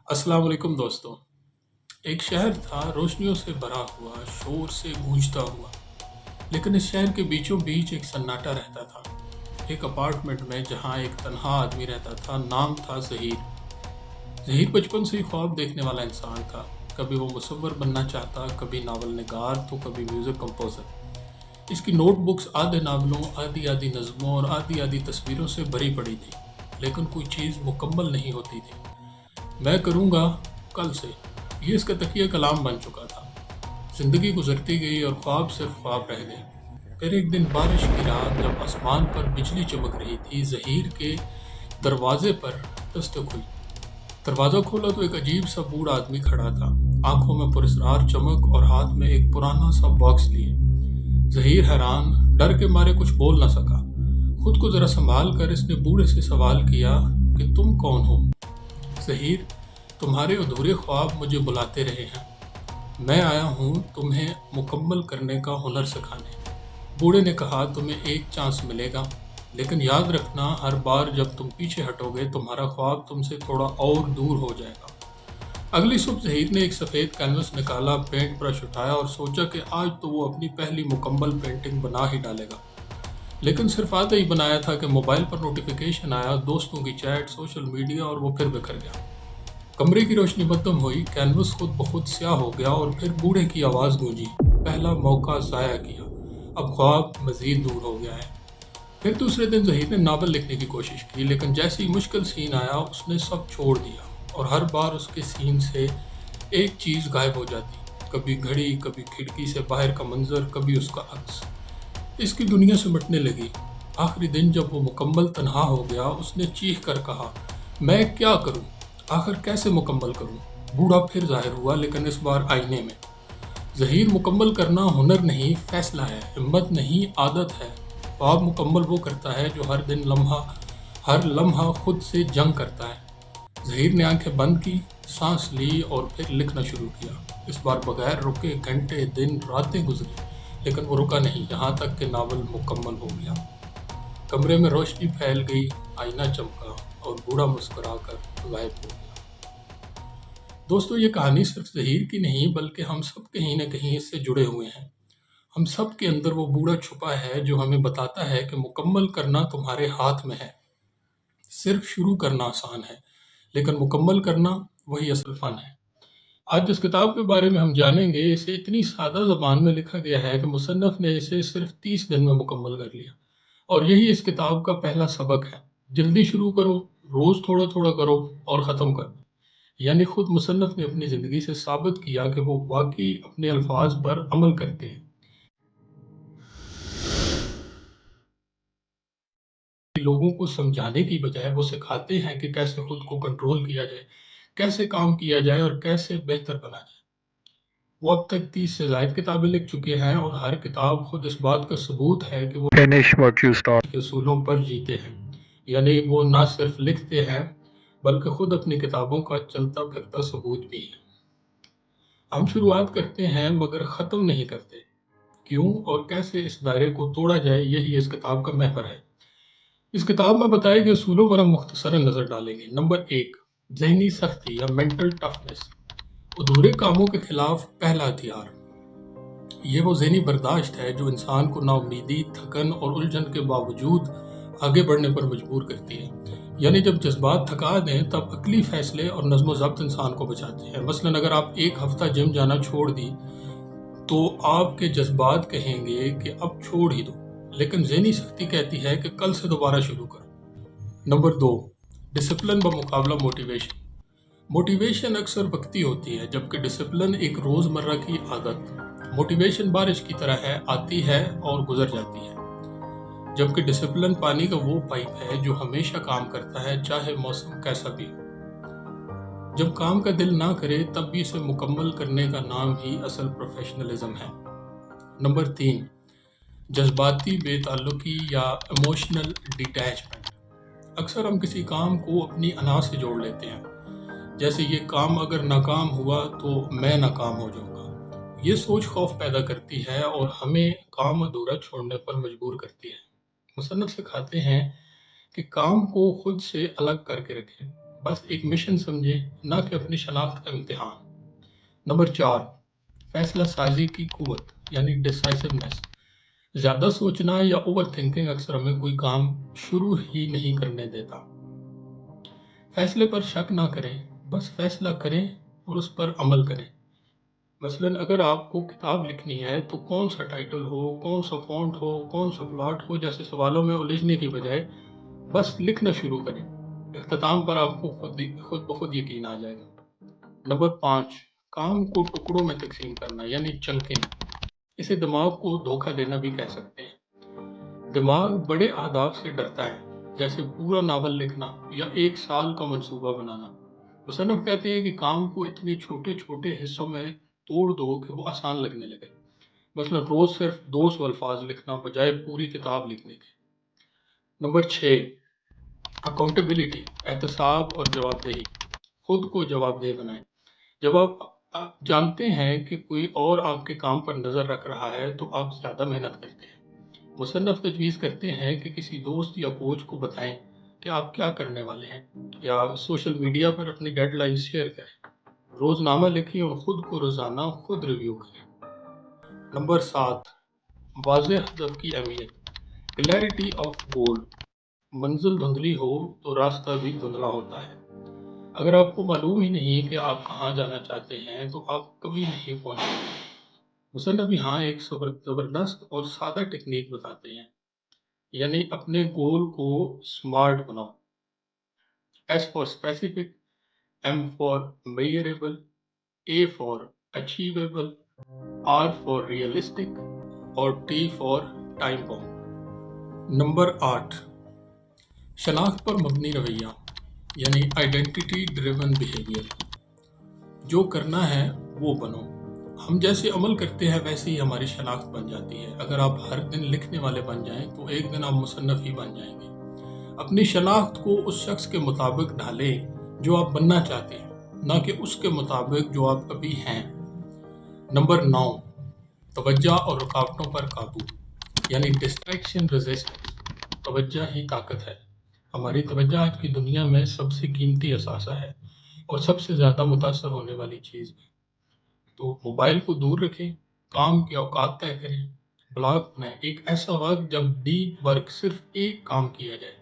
अस्सलाम वालेकुम दोस्तों। एक शहर था रोशनियों से भरा हुआ, शोर से गूंजता हुआ, लेकिन इस शहर के बीचों बीच एक सन्नाटा रहता था। एक अपार्टमेंट में जहाँ एक तन्हा आदमी रहता था, नाम था ज़हीर। ज़हीर बचपन से ही ख्वाब देखने वाला इंसान था। कभी वो मुसव्विर बनना चाहता, कभी नावल निगार, तो कभी म्यूज़िक कंपोज़र। इसकी नोटबुक्स आधे नावलों, आधी आधी नज़मों और आधी आधी तस्वीरों से भरी पड़ी थी, लेकिन कोई चीज़ मुकम्मल नहीं होती थी। मैं करूँगा कल से, ये इसका तकिया कलाम बन चुका था। ज़िंदगी गुजरती गई और ख्वाब सिर्फ ख्वाब रह गए। फिर एक दिन बारिश की रात जब आसमान पर बिजली चमक रही थी, ज़हीर के दरवाजे पर दस्तक हुई। दरवाज़ा खोला तो एक अजीब सा बूढ़ा आदमी खड़ा था, आंखों में पुरस्रार चमक और हाथ में एक पुराना सा बॉक्स लिए। ज़हीर हैरान, डर के मारे कुछ बोल ना सका। खुद को ज़रा संभाल कर इसने बूढ़े से सवाल किया कि तुम कौन हो? ज़हीर, तुम्हारे अधूरे ख्वाब मुझे बुलाते रहे हैं। मैं आया हूँ तुम्हें मुकम्मल करने का हुनर सिखाने। बूढ़े ने कहा, तुम्हें एक चांस मिलेगा, लेकिन याद रखना हर बार जब तुम पीछे हटोगे तुम्हारा ख्वाब तुमसे थोड़ा और दूर हो जाएगा। अगली सुबह ज़हीर ने एक सफ़ेद कैनवस निकाला, पेंट ब्रश उठाया और सोचा कि आज तो वो अपनी पहली मुकम्मल पेंटिंग बना ही डालेगा। लेकिन सिर्फ आधा ही बनाया था कि मोबाइल पर नोटिफिकेशन आया, दोस्तों की चैट, सोशल मीडिया, और वो फिर बिखर गया। कमरे की रोशनी मद्धम हुई, कैनवस खुद ब खुद स्याह हो गया और फिर बूढ़े की आवाज़ गूंजी, पहला मौका ज़ाया किया, अब ख्वाब मज़ीद दूर हो गया है। फिर दूसरे दिन ज़हीर ने नावल लिखने की कोशिश की, लेकिन जैसे ही मुश्किल सीन आया उसने सब छोड़ दिया, और हर बार उसके सीन से एक चीज़ गायब हो जाती। कभी घड़ी, कभी खिड़की से बाहर का मंजर, कभी उसका अक्स। इसकी दुनिया सिमटने लगी। आखिरी दिन जब वो मुकम्मल तन्हा हो गया, उसने चीख कर कहा, मैं क्या करूं? आखिर कैसे मुकम्मल करूं? बूढ़ा फिर ज़ाहिर हुआ, लेकिन इस बार आईने में। ज़हीर, मुकम्मल करना हुनर नहीं, फैसला है, हिम्मत नहीं, आदत है। ख्वाब मुकम्मल वो करता है जो हर लम्हा खुद से जंग करता है। ज़हीर ने आंखें बंद की, सांस ली और फिर लिखना शुरू किया। इस बार बगैर रुके घंटे, दिन, रातें गुजरी, लेकिन वो रुका नहीं, यहाँ तक कि नावल मुकम्मल हो गया। कमरे में रोशनी फैल गई, आईना चमका और बूढ़ा मुस्कुराकर गायब हो गया। दोस्तों, ये कहानी सिर्फ ज़हीर की नहीं, बल्कि हम सब कहीं न कहीं इससे जुड़े हुए हैं। हम सब के अंदर वो बूढ़ा छुपा है जो हमें बताता है कि मुकम्मल करना तुम्हारे हाथ में है। सिर्फ शुरू करना आसान है, लेकिन मुकम्मल करना वही असल फ़न है। आज जिस किताब के बारे में हम जानेंगे, इसे इतनी सादा ज़बान में लिखा गया है कि मुसन्निफ़ ने इसे सिर्फ 30 दिन में मुकम्मल कर लिया। और यही इस किताब का पहला सबक है। जल्दी शुरू करो, रोज़ थोड़ा-थोड़ा करो और ख़त्म कर दो। यानी खुद मुसन्निफ़ ने अपनी ज़िंदगी से साबित किया कि वो वाक़ई अपने अल्फ़ाज़ पर अमल करते हैं। लोगों को समझाने की बजाय वो सिखाते हैं कि कैसे खुद को कंट्रोल किया जाए, कैसे काम किया जाए और कैसे बेहतर बना जाए। वो अब तक 30 से ज़ायद किताबें लिख चुके हैं और हर किताब खुद इस बात का सबूत है कि वो Finish what you start. के असूलों पर जीते हैं। यानी वो ना सिर्फ लिखते हैं, बल्कि खुद अपनी किताबों का चलता फिरता सबूत भी हैं। हम शुरुआत करते हैं मगर ख़त्म नहीं करते। क्यों और कैसे इस दायरे को तोड़ा जाए, यही इस किताब का महवर है। इस किताब में बताए गए असूलों पर हम मुख्तसरन नज़र डालेंगे। नंबर 1, ज़हनी सख्ती या मेंटल टफनेस। अधूरे कामों के खिलाफ पहला हथियार। ये वो ज़हनी बर्दाश्त है जो इंसान को नाउम्मीदी, थकन और उलझन के बावजूद आगे बढ़ने पर मजबूर करती है। यानी जब जज्बात थका दें तब अक्ली फैसले और नज़्म ज़ब्त इंसान को बचाते हैं। मसलन अगर आप एक हफ्ता जिम जाना छोड़ दी, तो आपके जज्बात कहेंगे कि अब छोड़ ही दो, लेकिन ज़हनी सख्ती कहती है कि कल से दोबारा शुरू करो। नंबर 2, डिसिप्लिन ब मुकाबला मोटिवेशन। मोटिवेशन अक्सर वक्ती होती है, जबकि डिसिप्लिन एक रोज़मर्रा की आदत। मोटिवेशन बारिश की तरह है, आती है और गुजर जाती है, जबकि डिसिप्लिन पानी का वो पाइप है जो हमेशा काम करता है, चाहे मौसम कैसा भी हो। जब काम का दिल ना करे तब भी इसे मुकम्मल करने का नाम ही असल प्रोफेशनलिज्म है। नंबर 3, जज्बाती बेताल्लुकी या इमोशनल डिटैचमेंट। अक्सर हम किसी काम को अपनी अना से जोड़ लेते हैं, जैसे ये काम अगर नाकाम हुआ तो मैं नाकाम हो जाऊंगा। ये सोच खौफ पैदा करती है और हमें काम अधूरा छोड़ने पर मजबूर करती है। मुसन्निफ सिखाते हैं कि काम को खुद से अलग करके रखें, بس ایک مشن سمجھیں، نہ کہ اپنی شناخت کا امتحان۔ نمبر 4، فیصلہ سازی کی قوت یعنی ڈسائسونیس۔ زیادہ سوچنا یا اوور تھنکنگ اکثر ہمیں کوئی کام شروع ہی نہیں کرنے دیتا۔ فیصلے پر شک نہ کریں، بس فیصلہ کریں اور اس پر عمل کریں۔ مثلاً اگر آپ کو کتاب لکھنی ہے تو کون سا ٹائٹل ہو، کون سا فونٹ ہو، کون سا پلاٹ ہو جیسے سوالوں میں الجھنے کی بجائے بس لکھنا شروع کریں۔ اختتام پر آپ کو خود بخود یقین آ جائے گا۔ نمبر 5، کام کو ٹکڑوں میں تقسیم کرنا یعنی چنکنگ۔ اسے دماغ کو دھوکہ دینا بھی کہہ سکتے ہیں۔ دماغ بڑے اہداف سے ڈرتا ہے، جیسے پورا ناول لکھنا یا 1 سال کا منصوبہ بنانا۔ مصنف کہتے ہیں کہ کام کو اتنے چھوٹے چھوٹے حصوں میں توڑ دو کہ وہ آسان لگنے لگے۔ مثلا روز صرف 200 الفاظ لکھنا بجائے پوری کتاب لکھنے کے۔ نمبر 6، اکاؤنٹیبلٹی، احتساب اور جواب دہی۔ خود کو جواب دہ بنائیں۔ جب آپ جانتے ہیں کہ کوئی اور آپ کے کام پر نظر رکھ رہا ہے تو آپ زیادہ محنت کرتے ہیں۔ مصنف تجویز کرتے ہیں کہ کسی دوست یا کوچ کو بتائیں کہ آپ کیا کرنے والے ہیں، یا سوشل میڈیا پر اپنی ڈیڈ لائن شیئر کریں۔ روزنامہ لکھیں اور خود کو روزانہ خود ریویو کریں۔ نمبر 7، واضح ہدف کی اہمیت، کلیئرٹی آف گول۔ منزل دھندلی ہو تو راستہ بھی دھندلا ہوتا ہے۔ اگر آپ کو معلوم ہی نہیں کہ آپ کہاں جانا چاہتے ہیں تو آپ کبھی نہیں پہنچیں۔ مصنف یہاں ایک زبردست اور سادہ ٹیکنیک بتاتے ہیں، یعنی اپنے گول کو سمارٹ بناؤ۔ S for specific, M for measurable, A for achievable, R for realistic اور T for time bound. Number 8، شناخت پر مبنی رویہ یعنی آئیڈینٹی ڈریون بیہیویئر۔ جو کرنا ہے وہ بنو۔ ہم جیسے عمل کرتے ہیں ویسے ہی ہماری شناخت بن جاتی ہے۔ اگر آپ ہر دن لکھنے والے بن جائیں تو ایک دن آپ مصنف ہی بن جائیں گے۔ اپنی شناخت کو اس شخص کے مطابق ڈھالیں جو آپ بننا چاہتے ہیں، نہ کہ اس کے مطابق جو آپ ابھی ہیں۔ نمبر 9، توجہ اور رکاوٹوں پر قابو یعنی ڈسٹریکشن ریزسٹنس۔ توجہ ہی طاقت ہے۔ ہماری توجہ آج کی دنیا میں سب سے قیمتی اثاثہ ہے اور سب سے زیادہ متاثر ہونے والی چیز بھی۔ تو موبائل کو دور رکھیں، کام کے اوقات طے کریں، بلاک بنائیں، ایک ایسا وقت جب ڈیپ ورک صرف ایک کام کیا جائے۔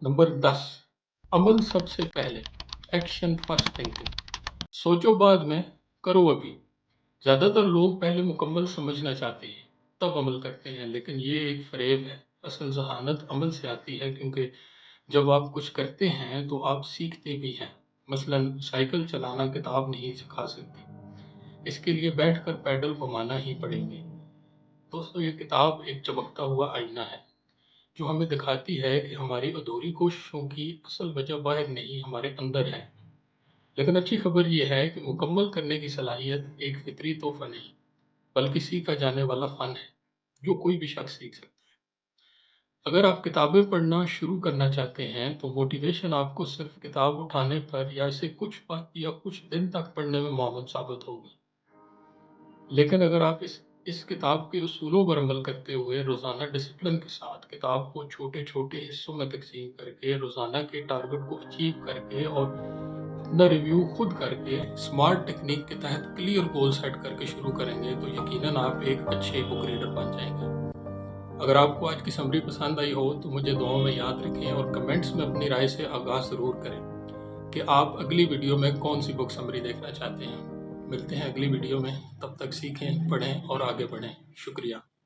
نمبر 10، عمل سب سے پہلے، ایکشن فرسٹ تھنکنگ۔ سوچو بعد میں، کرو ابھی۔ زیادہ تر لوگ پہلے مکمل سمجھنا چاہتے ہیں تب عمل کرتے ہیں، لیکن یہ ایک فریب ہے۔ اصل ذہانت عمل سے آتی ہے، کیونکہ جب آپ کچھ کرتے ہیں تو آپ سیکھتے بھی ہیں۔ مثلاً سائیکل چلانا کتاب نہیں سکھا سکتی، اس کے لیے بیٹھ کر پیڈل گھمانا ہی پڑیں گے۔ دوستو، یہ کتاب ایک چمکتا ہوا آئینہ ہے جو ہمیں دکھاتی ہے کہ ہماری ادھوری کوششوں کی اصل وجہ باہر نہیں، ہمارے اندر ہے۔ لیکن اچھی خبر یہ ہے کہ مکمل کرنے کی صلاحیت ایک فطری تحفہ نہیں، بلکہ سیکھا جانے والا فن ہے جو کوئی بھی شخص سیکھ سکتا ہے۔ اگر آپ کتابیں پڑھنا شروع کرنا چاہتے ہیں تو موٹیویشن آپ کو صرف کتاب اٹھانے پر یا اسے کچھ وقت یا کچھ دن تک پڑھنے میں معاون ثابت ہوگی۔ لیکن اگر آپ اس کتاب کے اصولوں پر عمل کرتے ہوئے روزانہ ڈسپلن کے ساتھ کتاب کو چھوٹے چھوٹے حصوں میں تقسیم کر کے، روزانہ کے ٹارگٹ کو اچیو کر کے اور اپنا ریویو خود کر کے سمارٹ ٹیکنیک کے تحت کلیئر گول سیٹ کر کے شروع کریں گے تو یقیناً آپ ایک اچھے بک ریڈر بن جائیں گے۔ اگر آپ کو آج کی سمری پسند آئی ہو تو مجھے دعاؤں میں یاد رکھیں اور کمنٹس میں اپنی رائے سے آگاہ ضرور کریں کہ آپ اگلی ویڈیو میں کون سی بک سمری دیکھنا چاہتے ہیں۔ ملتے ہیں اگلی ویڈیو میں، تب تک سیکھیں، پڑھیں اور آگے بڑھیں۔ شکریہ۔